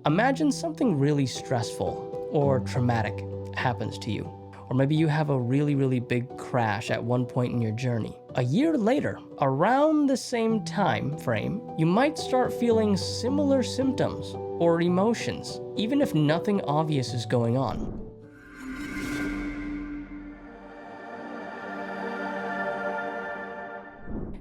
Imagine something really stressful or traumatic happens to you. Or maybe you have a really big crash at one point in your journey. A year later, around the same time frame, you might start feeling similar symptoms or emotions, even if nothing obvious is going on.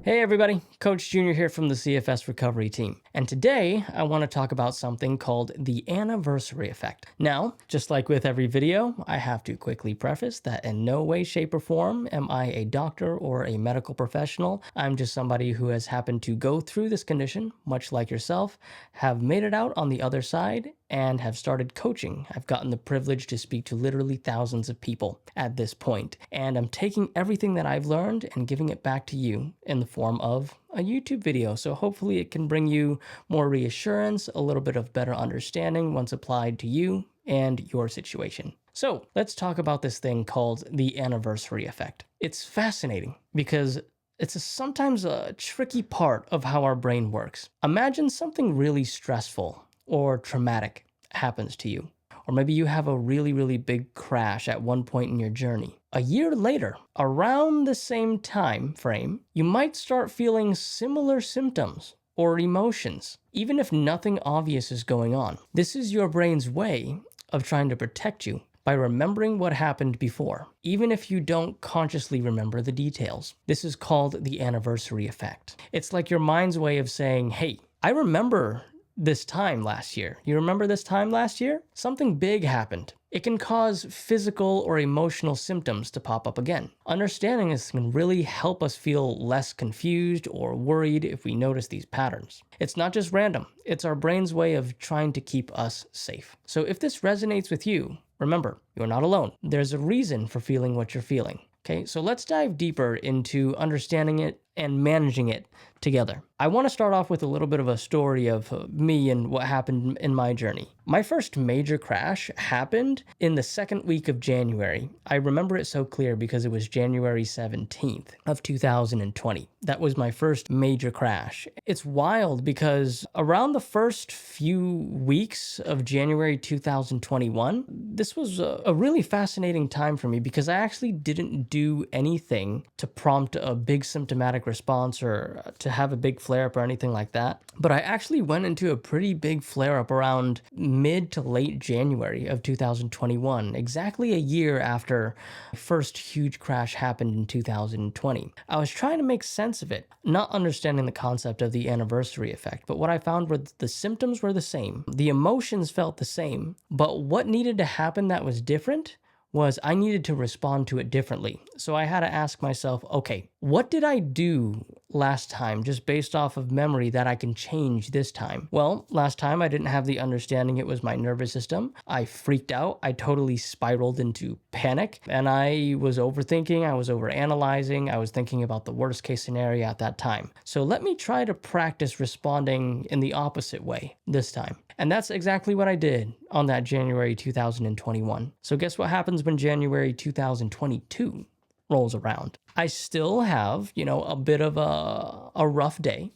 Hey everybody, Coach Junior here from the CFS recovery team. And today I want to talk about something called the anniversary effect. Now, just like with every video, I have to quickly preface that in no way, shape, or form am I a doctor or a medical professional. I'm just somebody who has happened to go through this condition, much like yourself, have made it out on the other side, and have started coaching. I've gotten the privilege to speak to literally thousands of people at this point, and I'm taking everything that I've learned and giving it back to you in the form of a YouTube video. So hopefully it can bring you more reassurance, a little bit of better understanding once applied to you and your situation. So let's talk about this thing called the anniversary effect. It's fascinating because it's sometimes a tricky part of how our brain works. Imagine something really stressful or traumatic happens to you. Or maybe you have a really big crash at one point in your journey. A year later, around the same time frame, you might start feeling similar symptoms or emotions, even if nothing obvious is going on. This is your brain's way of trying to protect you by remembering what happened before, even if you don't consciously remember the details. This is called the anniversary effect. It's like your mind's way of saying, hey, I remember this time last year. You remember this time last year? Something big happened. It can cause physical or emotional symptoms to pop up again. Understanding this can really help us feel less confused or worried if we notice these patterns. It's not just random. It's our brain's way of trying to keep us safe. So if this resonates with you, remember, you're not alone. There's a reason for feeling what you're feeling. Okay, so let's dive deeper into understanding it and managing it together. I want to start off with a little bit of a story of me and what happened in my journey. My first major crash happened in the second week of January. I remember it so clear because it was January 17th of 2020. That was my first major crash. It's wild because around the first few weeks of January 2021, this was a really fascinating time for me because I actually didn't do anything to prompt a big symptomatic response or to have a big flare-up or anything like that. But I actually went into a pretty big flare-up around mid to late January of 2021, exactly a year after my first huge crash happened in 2020. I was trying to make sense of it, not understanding the concept of the anniversary effect, but what I found were the symptoms were the same, the emotions felt the same, but what needed to happen that was different was I needed to respond to it differently. So I had to ask myself, okay, what did I do last time just based off of memory that I can change this time? Well, last time I didn't have the understanding it was my nervous system. I freaked out. I totally spiraled into panic and I was overthinking. I was overanalyzing. I was thinking about the worst case scenario at that time. So let me try to practice responding in the opposite way this time. And that's exactly what I did on that January 2021. So guess what happens when January 2022 rolls around? I still have, a bit of a rough day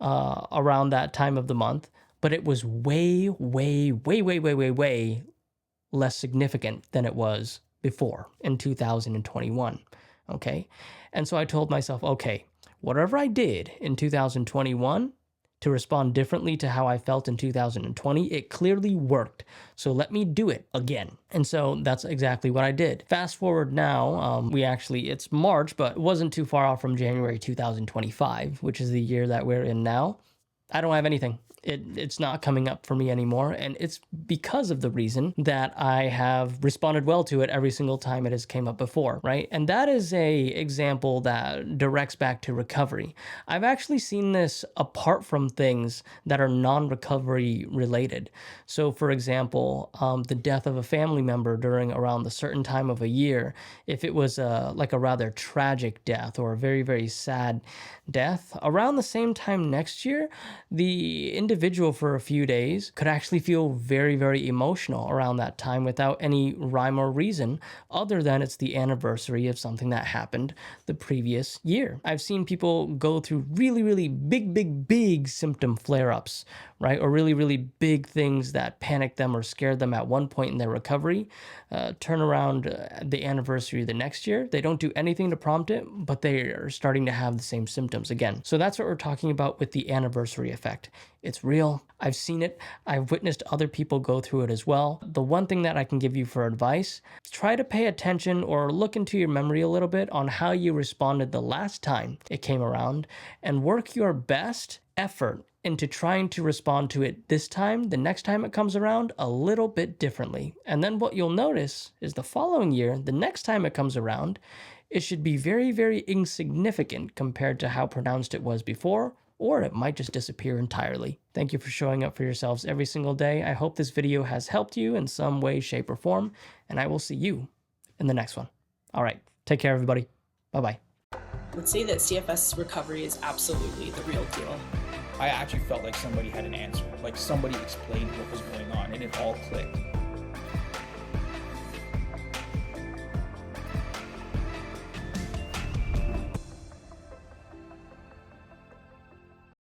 around that time of the month, but it was way less significant than it was before in 2021. Okay. And so I told myself, okay, whatever I did in 2021, to respond differently to how I felt in 2020, it clearly worked. So let me do it again. And so that's exactly what I did. Fast forward now, it's March, but it wasn't too far off from January 2025, which is the year that we're in now. I don't have anything. It's not coming up for me anymore. And it's because of the reason that I have responded well to it every single time it has came up before, right? And that is a example that directs back to recovery. I've actually seen this apart from things that are non-recovery related. So for example, the death of a family member during around the certain time of a year, if it was like a rather tragic death or a very sad death, around the same time next year, the individual for a few days could actually feel very emotional around that time without any rhyme or reason other than it's the anniversary of something that happened the previous year. I've seen people go through really big symptom flare-ups, right? Or really, really big things that panicked them or scared them at one point in their recovery, turn around the anniversary the next year. They don't do anything to prompt it, but they are starting to have the same symptoms again. So that's what we're talking about with the anniversary effect. It's real. I've seen it. I've witnessed other people go through it as well. The one thing that I can give you for advice, try to pay attention or look into your memory a little bit on how you responded the last time it came around, and work your best effort into trying to respond to it this time, the next time it comes around, a little bit differently. And then what you'll notice is the following year, the next time it comes around, it should be very, very insignificant compared to how pronounced it was before, or it might just disappear entirely. Thank you for showing up for yourselves every single day. I hope this video has helped you in some way, shape, or form, and I will see you in the next one. All right, take care, everybody. Bye-bye. Let's say that CFS recovery is absolutely the real deal. I actually felt like somebody had an answer, like somebody explained what was going on, and it all clicked.